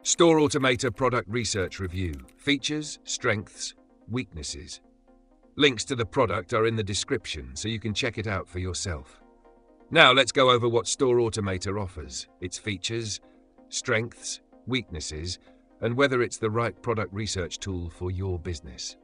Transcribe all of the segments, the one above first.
Store Automator Product Research Review. Features, strengths, weaknesses. Links to the product are in the description, so you can check it out for yourself. Now let's go over what Store Automator offers, its features, strengths, weaknesses, and whether it's the right product research tool for your business.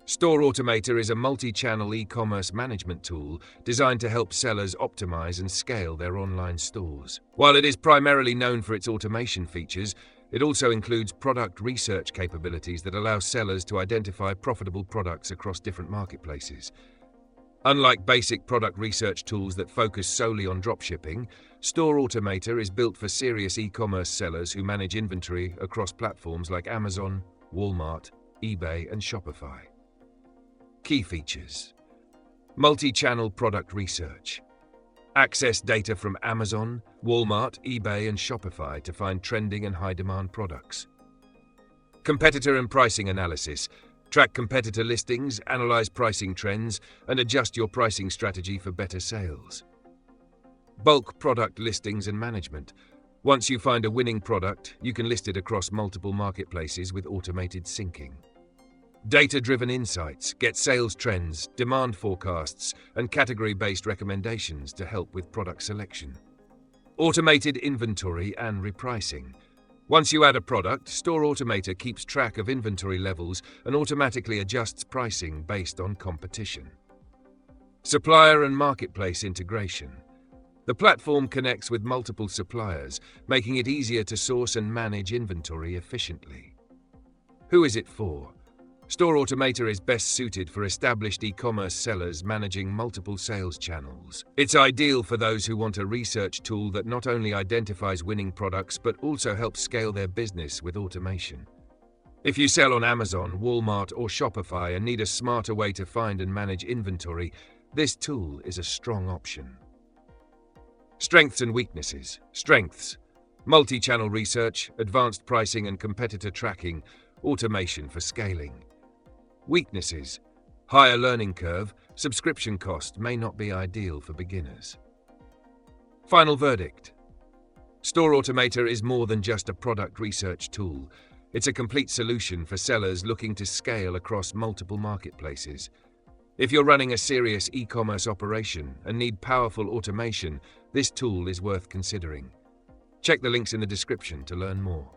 Store Automator is a multi-channel e-commerce management tool designed to help sellers optimize and scale their online stores. While it is primarily known for its automation features, it also includes product research capabilities that allow sellers to identify profitable products across different marketplaces. Unlike basic product research tools that focus solely on dropshipping, Store Automator is built for serious e-commerce sellers who manage inventory across platforms like Amazon, Walmart, eBay, and Shopify. Key features: multi-channel product research. Access data from Amazon, Walmart, eBay, and Shopify to find trending and high-demand products. Competitor and pricing analysis. Track competitor listings, analyze pricing trends, and adjust your pricing strategy for better sales. Bulk product listings and management. Once you find a winning product, you can list it across multiple marketplaces with automated syncing. Data-driven insights. Get sales trends, demand forecasts, and category-based recommendations to help with product selection. Automated inventory and repricing. Once you add a product, Store Automator keeps track of inventory levels and automatically adjusts pricing based on competition. Supplier and marketplace integration. The platform connects with multiple suppliers, making it easier to source and manage inventory efficiently. Who is it for? Store Automator is best suited for established e-commerce sellers managing multiple sales channels. It's ideal for those who want a research tool that not only identifies winning products but also helps scale their business with automation. If you sell on Amazon, Walmart, or Shopify and need a smarter way to find and manage inventory, this tool is a strong option. Strengths and weaknesses. Strengths: multi-channel research, advanced pricing and competitor tracking, automation for scaling. Weaknesses: higher learning curve, subscription cost may not be ideal for beginners. Final verdict: Store Automator is more than just a product research tool. It's a complete solution for sellers looking to scale across multiple marketplaces. If you're running a serious e-commerce operation and need powerful automation, this tool is worth considering. Check the links in the description to learn more.